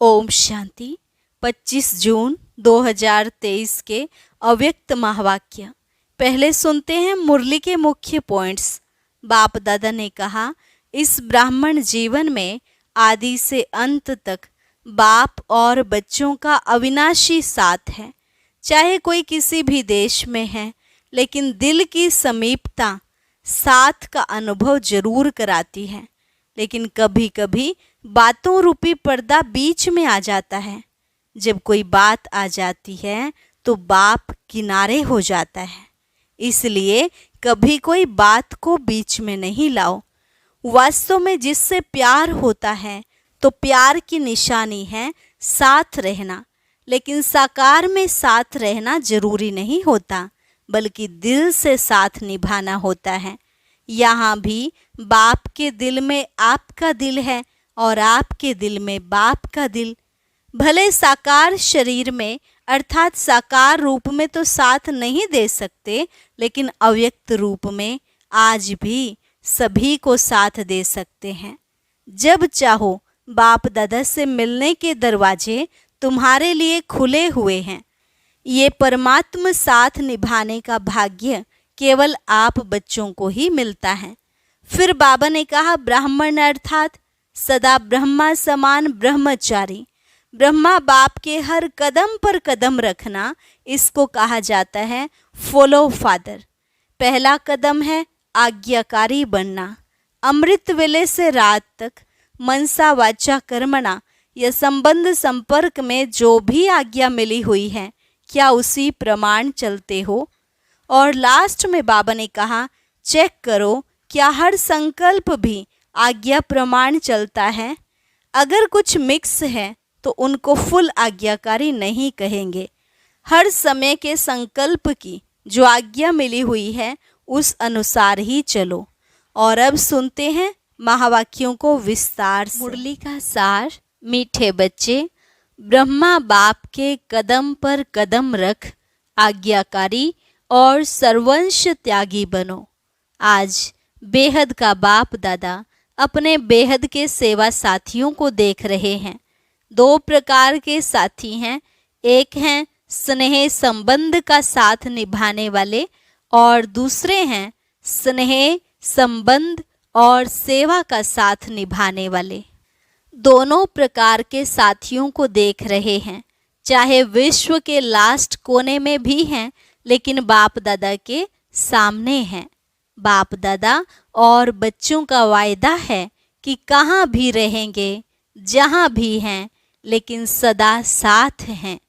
ओम शांति। 25 जून 2023 के अव्यक्त महावाक्य। पहले सुनते हैं मुरली के मुख्य पॉइंट्स। बाप दादा ने कहा, इस ब्राह्मण जीवन में आदि से अंत तक बाप और बच्चों का अविनाशी साथ है। चाहे कोई किसी भी देश में है, लेकिन दिल की समीपता साथ का अनुभव जरूर कराती है। लेकिन कभी कभी बातों रूपी पर्दा बीच में आ जाता है। जब कोई बात आ जाती है तो बाप किनारे हो जाता है। इसलिए कभी कोई बात को बीच में नहीं लाओ। वास्तव में जिससे प्यार होता है तो प्यार की निशानी है साथ रहना। लेकिन साकार में साथ रहना जरूरी नहीं होता, बल्कि दिल से साथ निभाना होता है। यहाँ भी बाप के दिल में आपका दिल है और आपके दिल में बाप का दिल। भले साकार शरीर में अर्थात साकार रूप में तो साथ नहीं दे सकते, लेकिन अव्यक्त रूप में आज भी सभी को साथ दे सकते हैं। जब चाहो बाप दादा से मिलने के दरवाजे तुम्हारे लिए खुले हुए हैं। ये परमात्म साथ निभाने का भाग्य केवल आप बच्चों को ही मिलता है। फिर बाबा ने कहा, ब्राह्मण अर्थात सदा ब्रह्मा समान ब्रह्मचारी। ब्रह्मा बाप के हर कदम पर कदम रखना, इसको कहा जाता है फॉलो फादर। पहला कदम है आज्ञाकारी बनना। अमृत वेले से रात तक मनसा वाचा कर्मणा, यह संबंध संपर्क में जो भी आज्ञा मिली हुई है, क्या उसी प्रमाण चलते हो। और लास्ट में बाबा ने कहा, चेक करो क्या हर संकल्प भी आज्ञा प्रमाण चलता है। अगर कुछ मिक्स है तो उनको फुल आज्ञाकारी नहीं कहेंगे। हर समय के संकल्प की जो आज्ञा मिली हुई है उस अनुसार ही चलो। और अब सुनते हैं महावाक्यों को विस्तार से। मुरली का सार। मीठे बच्चे, ब्रह्मा बाप के कदम पर कदम रख आज्ञाकारी और सर्वंश त्यागी बनो। आज बेहद का बाप दादा अपने बेहद के सेवा साथियों को देख रहे हैं। दो प्रकार के साथी हैं। एक हैं स्नेह संबंध का साथ निभाने वाले और दूसरे हैं स्नेह संबंध और सेवा का साथ निभाने वाले। दोनों प्रकार के साथियों को देख रहे हैं। चाहे विश्व के लास्ट कोने में भी हैं, लेकिन बाप दादा के सामने हैं। बाप दादा और बच्चों का वायदा है कि कहाँ भी रहेंगे, जहाँ भी हैं, लेकिन सदा साथ हैं।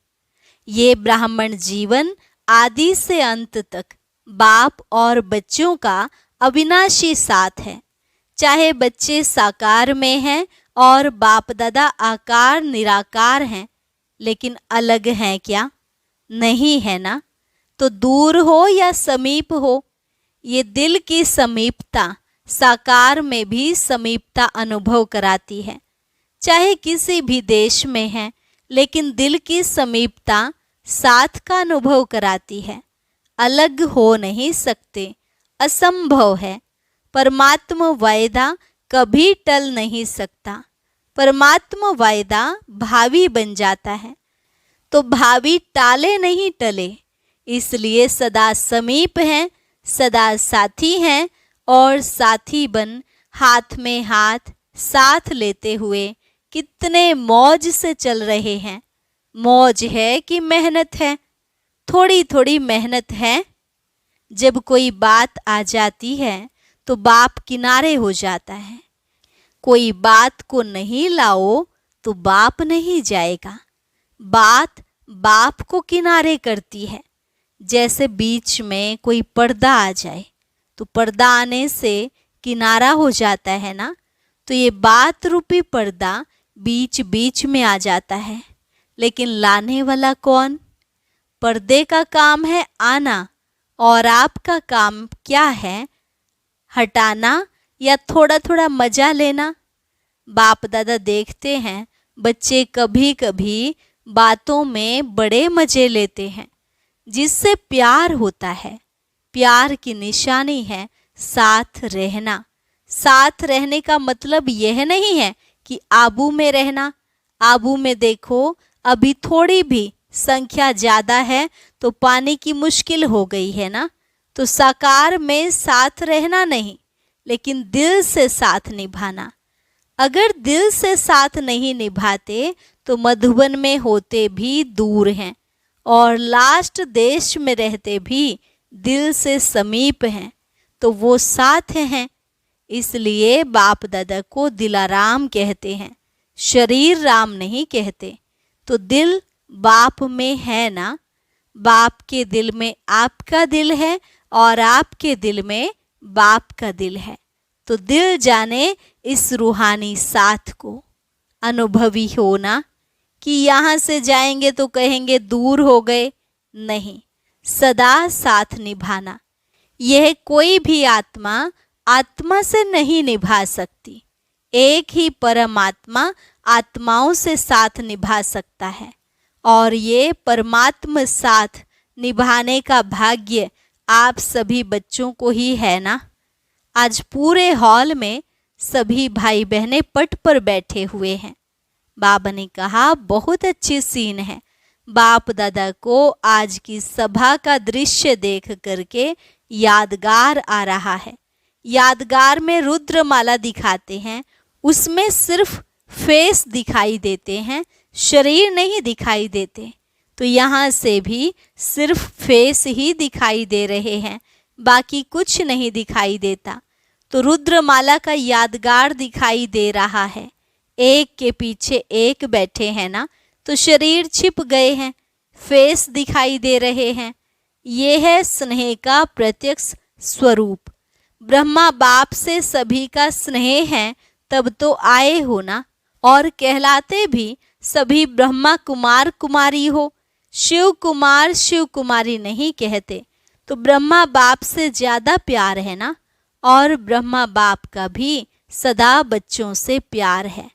ये ब्राह्मण जीवन आदि से अंत तक बाप और बच्चों का अविनाशी साथ है। चाहे बच्चे साकार में हैं और बाप दादा आकार निराकार हैं, लेकिन अलग हैं क्या? नहीं है ना। तो दूर हो या समीप हो, ये दिल की समीपता साकार में भी समीपता अनुभव कराती है। चाहे किसी भी देश में है, लेकिन दिल की समीपता साथ का अनुभव कराती है। अलग हो नहीं सकते, असंभव है। परमात्म वायदा कभी टल नहीं सकता। परमात्म वायदा भावी बन जाता है, तो भावी टाले नहीं टले। इसलिए सदा समीप हैं, सदा साथी हैं और साथी बन हाथ में हाथ साथ लेते हुए कितने मौज से चल रहे हैं। मौज है कि मेहनत है? थोड़ी थोड़ी मेहनत है। जब कोई बात आ जाती है तो बाप किनारे हो जाता है। कोई बात को नहीं लाओ तो बाप नहीं जाएगा। बात बाप को किनारे करती है। जैसे बीच में कोई पर्दा आ जाए तो पर्दा आने से किनारा हो जाता है ना, तो ये बात रूपी पर्दा बीच बीच में आ जाता है। लेकिन लाने वाला कौन? पर्दे का काम है आना, और आपका काम क्या है? हटाना या थोड़ा थोड़ा मजा लेना। बाप दादा देखते हैं बच्चे कभी कभी बातों में बड़े मजे लेते हैं, जिससे प्यार होता है। प्यार की निशानी है साथ रहना। साथ रहने का मतलब यह नहीं है कि आबू में रहना। आबू में देखो, अभी थोड़ी भी संख्या ज़्यादा है तो पाने की मुश्किल हो गई है ना। तो साकार में साथ रहना नहीं, लेकिन दिल से साथ निभाना। अगर दिल से साथ नहीं निभाते तो मधुबन में होते भी दूर हैं, और लास्ट देश में रहते भी दिल से समीप हैं, तो वो साथ हैं। इसलिए बाप दादा को दिलाराम कहते हैं, शरीर राम नहीं कहते। तो दिल बाप में है ना, बाप के दिल में आपका दिल है और आपके दिल में बाप का दिल है। तो दिल जाने इस रूहानी साथ को। अनुभवी होना कि यहाँ से जाएंगे तो कहेंगे दूर हो गए, नहीं, सदा साथ निभाना। यह कोई भी आत्मा आत्मा से नहीं निभा सकती। एक ही परमात्मा आत्माओं से साथ निभा सकता है, और ये परमात्मा साथ निभाने का भाग्य आप सभी बच्चों को ही है ना। आज पूरे हॉल में सभी भाई बहनें पट पर बैठे हुए हैं। बाबा ने कहा बहुत अच्छी सीन है। बाप दादा को आज की सभा का दृश्य देख करके यादगार आ रहा है। यादगार में रुद्रमाला दिखाते हैं, उसमें सिर्फ फेस दिखाई देते हैं, शरीर नहीं दिखाई देते। तो यहाँ से भी सिर्फ फेस ही दिखाई दे रहे हैं, बाकी कुछ नहीं दिखाई देता। तो रुद्रमाला का यादगार दिखाई दे रहा है, एक के पीछे एक बैठे हैं ना, तो शरीर छिप गए हैं, फेस दिखाई दे रहे हैं। ये है स्नेह का प्रत्यक्ष स्वरूप। ब्रह्मा बाप से सभी का स्नेह है, तब तो आए हो ना। और कहलाते भी सभी ब्रह्मा कुमार कुमारी हो, शिव कुमार शिव कुमारी नहीं कहते। तो ब्रह्मा बाप से ज़्यादा प्यार है ना, और ब्रह्मा बाप का भी सदा बच्चों से प्यार है।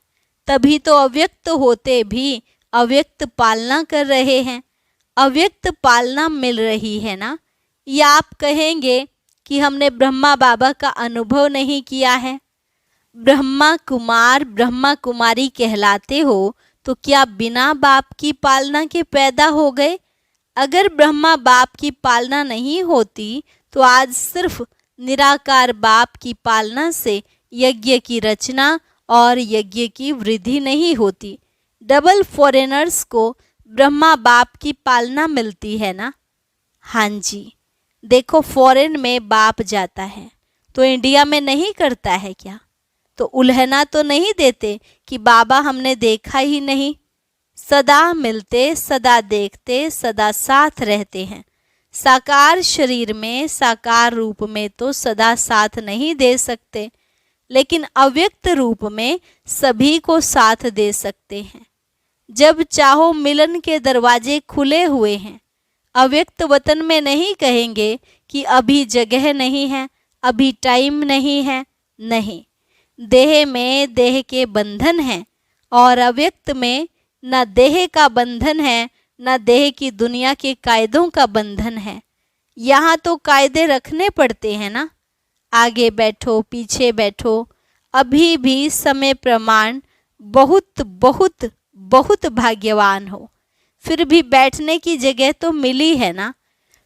तभी तो अव्यक्त होते भी अव्यक्त पालना कर रहे हैं, अव्यक्त पालना मिल रही है ना। या आप कहेंगे कि हमने ब्रह्मा बाबा का अनुभव नहीं किया है। ब्रह्मा कुमार ब्रह्मा कुमारी कहलाते हो तो क्या बिना बाप की पालना के पैदा हो गए? अगर ब्रह्मा बाप की पालना नहीं होती तो आज सिर्फ निराकार बाप की पालना से यज्ञ की रचना और यज्ञ की वृद्धि नहीं होती। डबल फॉरेनर्स को ब्रह्मा बाप की पालना मिलती है ना। हाँ जी, देखो फॉरेन में बाप जाता है तो इंडिया में नहीं करता है क्या? तो उल्हना तो नहीं देते कि बाबा हमने देखा ही नहीं। सदा मिलते, सदा देखते, सदा साथ रहते हैं। साकार शरीर में, साकार रूप में तो सदा साथ नहीं दे सकते, लेकिन अव्यक्त रूप में सभी को साथ दे सकते हैं। जब चाहो मिलन के दरवाजे खुले हुए हैं। अव्यक्त वतन में नहीं कहेंगे कि अभी जगह नहीं है, अभी टाइम नहीं है, नहीं। देह में देह के बंधन हैं, और अव्यक्त में न देह का बंधन है, न देह की दुनिया के कायदों का बंधन है। यहाँ तो कायदे रखने पड़ते हैं ना, आगे बैठो पीछे बैठो। अभी भी समय प्रमाण बहुत बहुत बहुत भाग्यवान हो, फिर भी बैठने की जगह तो मिली है ना।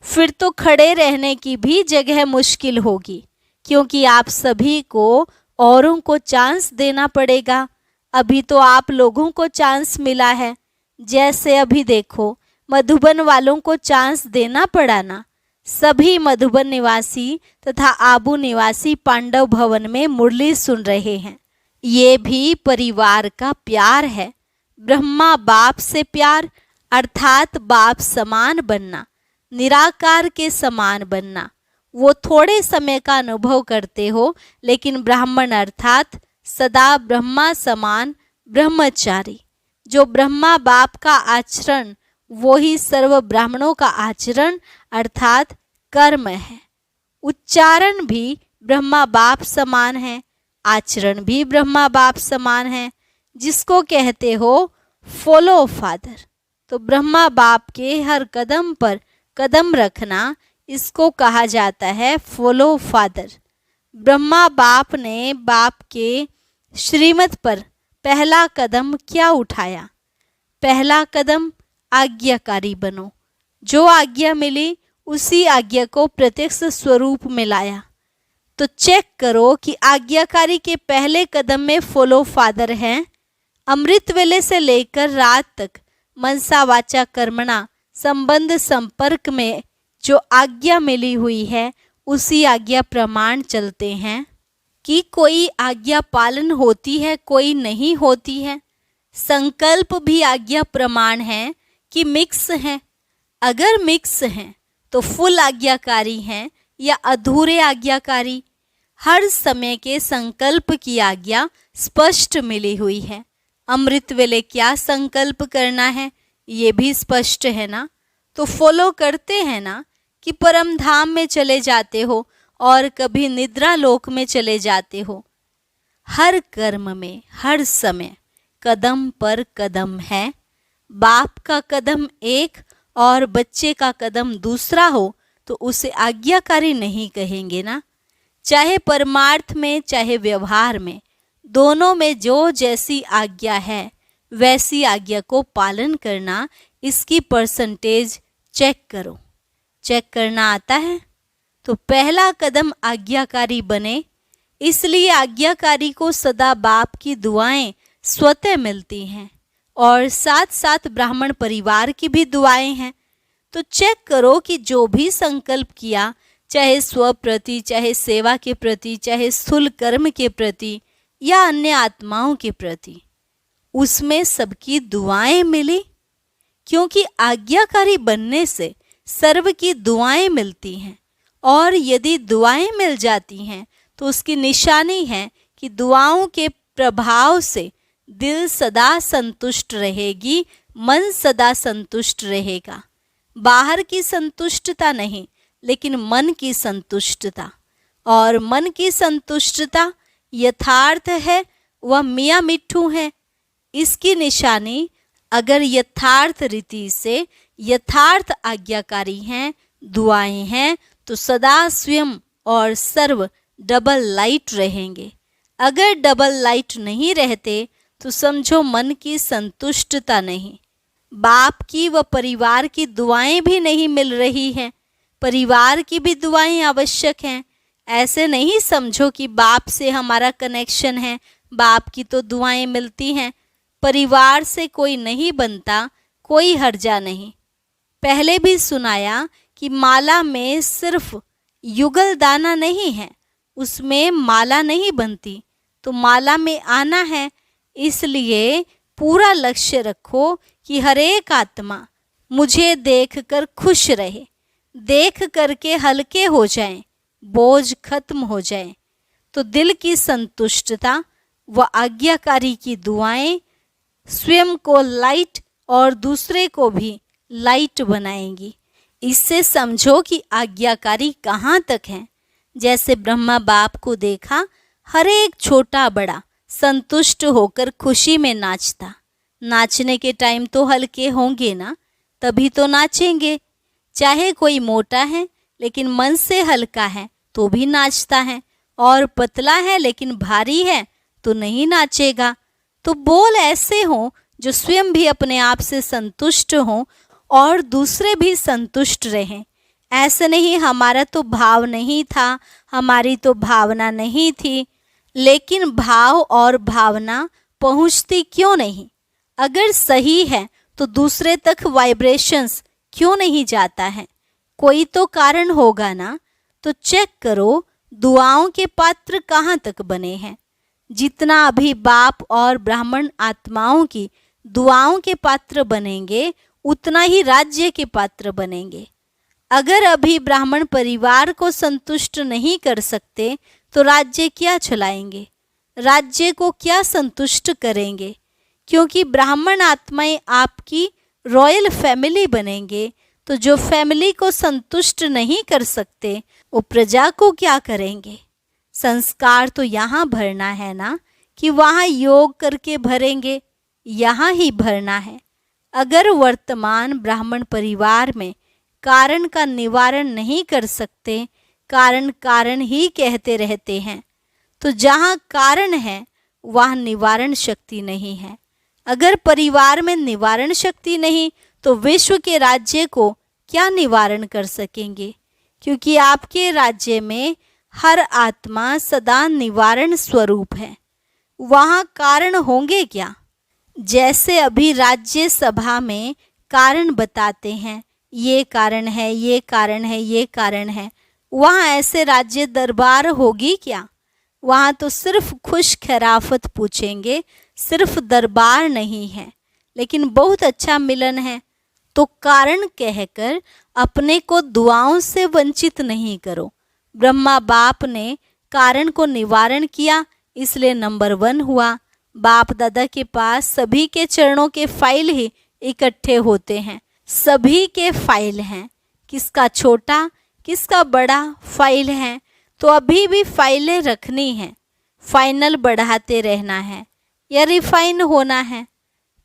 फिर तो खड़े रहने की भी जगह मुश्किल होगी, क्योंकि आप सभी को औरों को चांस देना पड़ेगा। अभी तो आप लोगों को चांस मिला है। जैसे अभी देखो मधुबन वालों को चांस देना पड़ा ना। सभी मधुबन निवासी तथा आबू निवासी पांडव भवन में मुरली सुन रहे हैं। ये भी परिवार का प्यार है। ब्रह्मा बाप से प्यार, अर्थात बाप समान बनना, निराकार के समान बनना। वो थोड़े समय का अनुभव करते हो, लेकिन ब्राह्मण अर्थात सदा ब्रह्मा समान ब्रह्मचारी। जो ब्रह्मा बाप का आचरण वो ही सर्व ब्राह्मणों का आचरण अर्थात कर्म है। उच्चारण भी ब्रह्मा बाप समान है, आचरण भी ब्रह्मा बाप समान है। जिसको कहते हो फॉलो फादर, तो ब्रह्मा बाप के हर कदम पर कदम रखना, इसको कहा जाता है फॉलो फादर। ब्रह्मा बाप ने बाप के श्रीमत पर पहला कदम क्या उठाया? पहला कदम आज्ञाकारी बनो। जो आज्ञा मिली उसी आज्ञा को प्रत्यक्ष स्वरूप में लाया। तो चेक करो कि आज्ञाकारी के पहले कदम में फॉलो फादर हैं। अमृत वेले से लेकर रात तक मनसा वाचा कर्मणा संबंध संपर्क में जो आज्ञा मिली हुई है उसी आज्ञा प्रमाण चलते हैं कि कोई आज्ञा पालन होती है, कोई नहीं होती है। संकल्प भी आज्ञा प्रमाण है कि मिक्स हैं। अगर मिक्स हैं तो फुल आज्ञाकारी हैं या अधूरे आज्ञाकारी। हर समय के संकल्प की आज्ञा स्पष्ट मिली हुई है। अमृत वेले क्या संकल्प करना है ये भी स्पष्ट है ना। तो फॉलो करते हैं ना कि परम धाम में चले जाते हो और कभी निद्रा लोक में चले जाते हो। हर कर्म में हर समय कदम पर कदम है। बाप का कदम एक और बच्चे का कदम दूसरा हो तो उसे आज्ञाकारी नहीं कहेंगे ना। चाहे परमार्थ में चाहे व्यवहार में, दोनों में जो जैसी आज्ञा है वैसी आज्ञा को पालन करना, इसकी परसेंटेज चेक करो। चेक करना आता है तो पहला कदम आज्ञाकारी बने। इसलिए आज्ञाकारी को सदा बाप की दुआएं स्वतः मिलती हैं और साथ साथ ब्राह्मण परिवार की भी दुआएं हैं। तो चेक करो कि जो भी संकल्प किया, चाहे स्व प्रति, चाहे सेवा के प्रति, चाहे स्थूल कर्म के प्रति या अन्य आत्माओं के प्रति, उसमें सबकी दुआएं मिली। क्योंकि आज्ञाकारी बनने से सर्व की दुआएं मिलती हैं और यदि दुआएं मिल जाती हैं तो उसकी निशानी है कि दुआओं के प्रभाव से दिल सदा संतुष्ट रहेगी, मन सदा संतुष्ट रहेगा। बाहर की संतुष्टता नहीं, लेकिन मन की संतुष्टता। और मन की संतुष्टता यथार्थ है, वह मियाँ मिट्ठू है। इसकी निशानी अगर यथार्थ रीति से यथार्थ आज्ञाकारी हैं, दुआएं हैं, तो सदा स्वयं और सर्व डबल लाइट रहेंगे। अगर डबल लाइट नहीं रहते तो समझो मन की संतुष्टता नहीं। बाप की व परिवार की दुआएं भी नहीं मिल रही हैं, परिवार की भी दुआएं आवश्यक हैं। ऐसे नहीं समझो कि बाप से हमारा कनेक्शन है, बाप की तो दुआएं मिलती हैं, परिवार से कोई नहीं बनता, कोई हर्जा नहीं। पहले भी सुनाया कि माला में सिर्फ युगल दाना नहीं है, उसमें माला नहीं बनती। तो माला में आना है, इसलिए पूरा लक्ष्य रखो कि हर एक आत्मा मुझे देखकर खुश रहे, देख करके हल्के हो जाएं, बोझ खत्म हो जाए। तो दिल की संतुष्टता व आज्ञाकारी की दुआएं स्वयं को लाइट और दूसरे को भी लाइट बनाएंगी। इससे समझो कि आज्ञाकारी कहाँ तक है। जैसे ब्रह्मा बाप को देखा, हर एक छोटा बड़ा संतुष्ट होकर खुशी में नाचता। नाचने के टाइम तो हल्के होंगे ना, तभी तो नाचेंगे। चाहे कोई मोटा है लेकिन मन से हल्का है तो भी नाचता है, और पतला है लेकिन भारी है तो नहीं नाचेगा। तो बोल ऐसे हो जो स्वयं भी अपने आप से संतुष्ट हों और दूसरे भी संतुष्ट रहें। ऐसे नहीं हमारा तो भाव नहीं था, हमारी तो भावना नहीं थी, लेकिन भाव और भावना पहुंचती क्यों नहीं? अगर सही है तो दूसरे तक वाइब्रेशंस क्यों नहीं जाता है? कोई तो कारण होगा ना। तो चेक करो दुआओं के पात्र कहाँ तक बने हैं। जितना अभी बाप और ब्राह्मण आत्माओं की दुआओं के पात्र बनेंगे, उतना ही राज्य के पात्र बनेंगे। अगर अभी ब्राह्मण परिवार को संतुष्ट नहीं कर सकते तो राज्य क्या चलाएंगे? राज्य को क्या संतुष्ट करेंगे? क्योंकि ब्राह्मण आत्माएं आपकी रॉयल फैमिली बनेंगे, तो जो फैमिली को संतुष्ट नहीं कर सकते वो प्रजा को क्या करेंगे? संस्कार तो यहाँ भरना है ना, कि वहाँ योग करके भरेंगे? यहाँ ही भरना है। अगर वर्तमान ब्राह्मण परिवार में कारण का निवारण नहीं कर सकते, कारण कारण ही कहते रहते हैं, तो जहाँ कारण है वहाँ निवारण शक्ति नहीं है। अगर परिवार में निवारण शक्ति नहीं तो विश्व के राज्य को क्या निवारण कर सकेंगे, क्योंकि आपके राज्य में हर आत्मा सदा निवारण स्वरूप है। वहाँ कारण होंगे क्या? जैसे अभी राज्य सभा में कारण बताते हैं, ये कारण है, ये कारण है, ये कारण है, वहाँ ऐसे राज्य दरबार होगी क्या? वहाँ तो सिर्फ खुश खैराफत पूछेंगे, सिर्फ दरबार नहीं है लेकिन बहुत अच्छा मिलन है। तो कारण कहकर अपने को दुआओं से वंचित नहीं करो। ब्रह्मा बाप ने कारण को निवारण किया, इसलिए नंबर 1 हुआ। बाप दादा के पास सभी के चरणों के फाइल ही इकट्ठे होते हैं, सभी के फाइल हैं, किसका छोटा किसका बड़ा फाइल है। तो अभी भी फाइलें रखनी है, फाइनल बढ़ाते रहना है या रिफाइन होना है।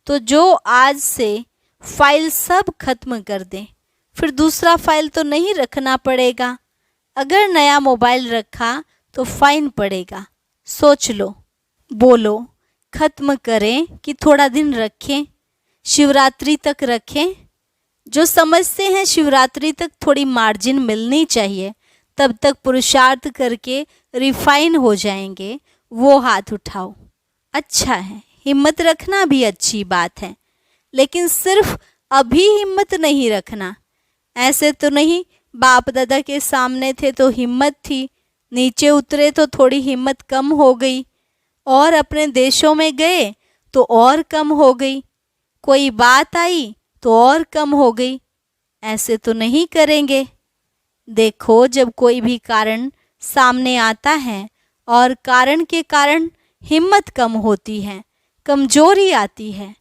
तो जो आज से फाइल सब खत्म कर दें, फिर दूसरा फाइल तो नहीं रखना पड़ेगा। अगर नया मोबाइल रखा तो फाइन पड़ेगा। सोच लो, बोलो, खत्म करें कि थोड़ा दिन रखें, शिवरात्रि तक रखें। जो समझते हैं शिवरात्रि तक थोड़ी मार्जिन मिलनी चाहिए, तब तक पुरुषार्थ करके रिफाइन हो जाएंगे, वो हाथ उठाओ। अच्छा है, हिम्मत रखना भी अच्छी बात है, लेकिन सिर्फ अभी हिम्मत नहीं रखना। ऐसे तो नहीं बाप दादा के सामने थे तो हिम्मत थी, नीचे उतरे तो थोड़ी हिम्मत कम हो गई, और अपने देशों में गए तो और कम हो गई, कोई बात आई तो और कम हो गई। ऐसे तो नहीं करेंगे। देखो, जब कोई भी कारण सामने आता है और कारण के कारण हिम्मत कम होती है, कमजोरी आती है,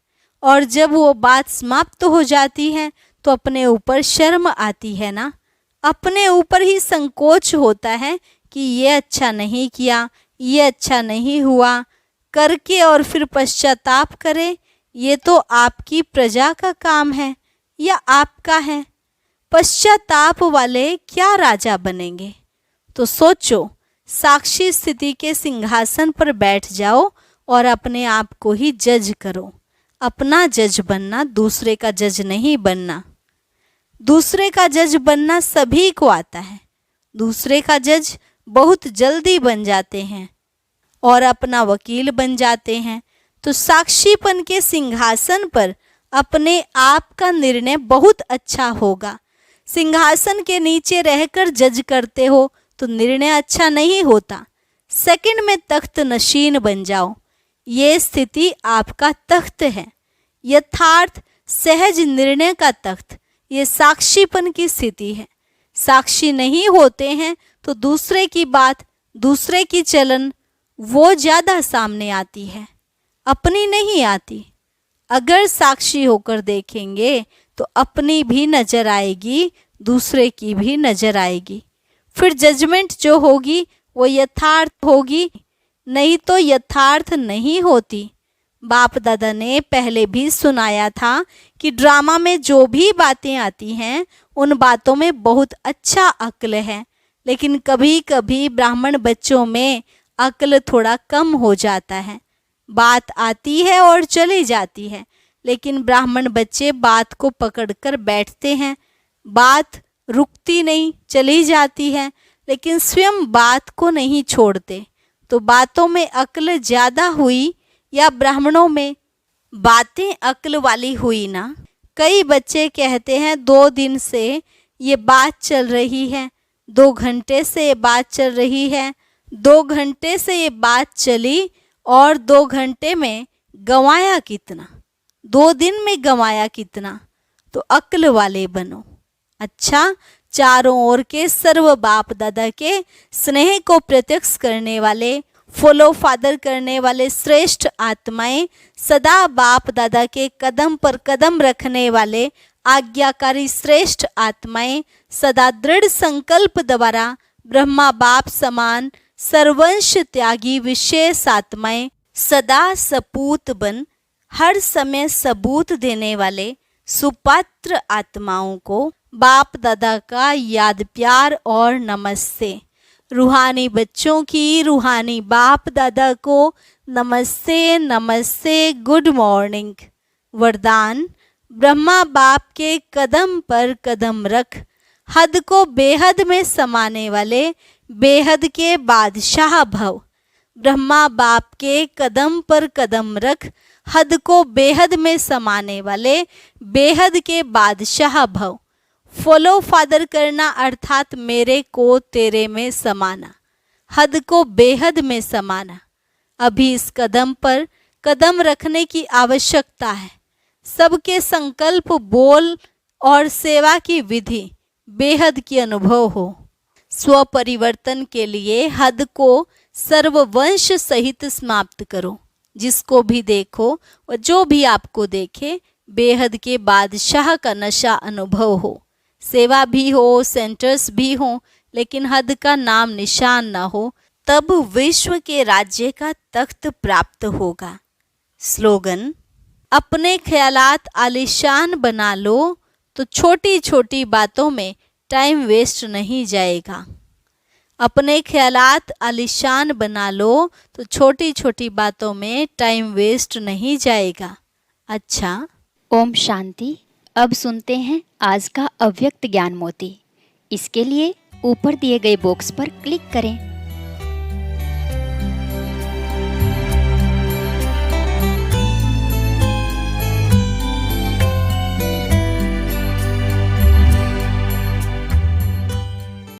और जब वो बात समाप्त हो जाती है तो अपने ऊपर शर्म आती है ना, अपने ऊपर ही संकोच होता है कि ये अच्छा नहीं किया, ये अच्छा नहीं हुआ करके, और फिर पश्चाताप करे। ये तो आपकी प्रजा का काम है या आपका है? पश्चाताप वाले क्या राजा बनेंगे? तो सोचो, साक्षी स्थिति के सिंहासन पर बैठ जाओ और अपने आप को ही जज करो। अपना जज बनना, दूसरे का जज नहीं बनना। दूसरे का जज बनना सभी को आता है, दूसरे का जज बहुत जल्दी बन जाते हैं और अपना वकील बन जाते हैं। तो साक्षीपन के सिंहासन पर अपने आप का निर्णय बहुत अच्छा होगा। सिंहासन के नीचे रहकर जज करते हो तो निर्णय अच्छा नहीं होता। सेकंड में तख्त नशीन बन जाओ, ये स्थिति आपका तख्त है, यथार्थ सहज निर्णय का तख्त। ये साक्षीपन की स्थिति है। साक्षी नहीं होते हैं तो दूसरे की बात, दूसरे की चलन वो ज़्यादा सामने आती है, अपनी नहीं आती। अगर साक्षी होकर देखेंगे तो अपनी भी नज़र आएगी, दूसरे की भी नज़र आएगी। फिर जजमेंट जो होगी वो यथार्थ होगी, नहीं तो यथार्थ नहीं होती। बाप दादा ने पहले भी सुनाया था कि ड्रामा में जो भी बातें आती हैं उन बातों में बहुत अच्छा अक्ल है, लेकिन कभी कभी ब्राह्मण बच्चों में अक्ल थोड़ा कम हो जाता है। बात आती है और चली जाती है, लेकिन ब्राह्मण बच्चे बात को पकड़कर बैठते हैं। बात रुकती नहीं, चली जाती है, लेकिन स्वयं बात को नहीं छोड़ते। तो बातों में अक्ल ज़्यादा हुई या ब्राह्मणों में बातें अक्ल वाली हुई ना? कई बच्चे कहते हैं 2 दिन से ये बात चल रही है, 2 घंटे से ये बात चल रही है, 2 घंटे से ये बात चली और 2 घंटे में गंवाया कितना, 2 दिन में गंवाया कितना? तो अक्ल वाले बनो। अच्छा, चारों ओर के सर्व बाप दादा के स्नेह को प्रत्यक्ष करने वाले, फॉलो फादर करने वाले श्रेष्ठ आत्माएं, सदा बाप दादा के कदम पर कदम रखने वाले आज्ञाकारी श्रेष्ठ आत्माएं, सदा दृढ़ संकल्प द्वारा ब्रह्मा बाप समान सर्वंश त्यागी विशेष आत्माएं, सदा सपूत बन हर समय सबूत देने वाले सुपात्र आत्माओं को बाप दादा का याद प्यार और नमस्ते। रूहानी बच्चों की रूहानी बाप दादा को नमस्ते नमस्ते, गुड मॉर्निंग। वरदान, ब्रह्मा बाप के कदम पर कदम रख, हद को बेहद में समाने वाले बेहद के बादशाह भव। ब्रह्मा बाप के कदम पर कदम रख, हद को बेहद में समाने वाले बेहद के बादशाह भव। फॉलो फादर करना अर्थात मेरे को तेरे में समाना, हद को बेहद में समाना। अभी इस कदम पर कदम रखने की आवश्यकता है। सबके संकल्प, बोल और सेवा की विधि बेहद की अनुभव हो। स्व परिवर्तन के लिए हद को सर्ववंश सहित समाप्त करो। जिसको भी देखो और जो भी आपको देखे बेहद के बादशाह का नशा अनुभव हो। सेवा भी हो, सेंटर्स भी हो, लेकिन हद का नाम निशान ना हो, तब विश्व के राज्य का तख्त प्राप्त होगा। स्लोगन, अपने ख्यालात आलीशान बना लो तो छोटी छोटी बातों में टाइम वेस्ट नहीं जाएगा। अपने ख्यालात आलीशान बना लो तो छोटी छोटी बातों में टाइम वेस्ट नहीं जाएगा। अच्छा, ओम शांति। अब सुनते हैं आज का अव्यक्त ज्ञान मोती। इसके लिए ऊपर दिए गए बॉक्स पर क्लिक करें।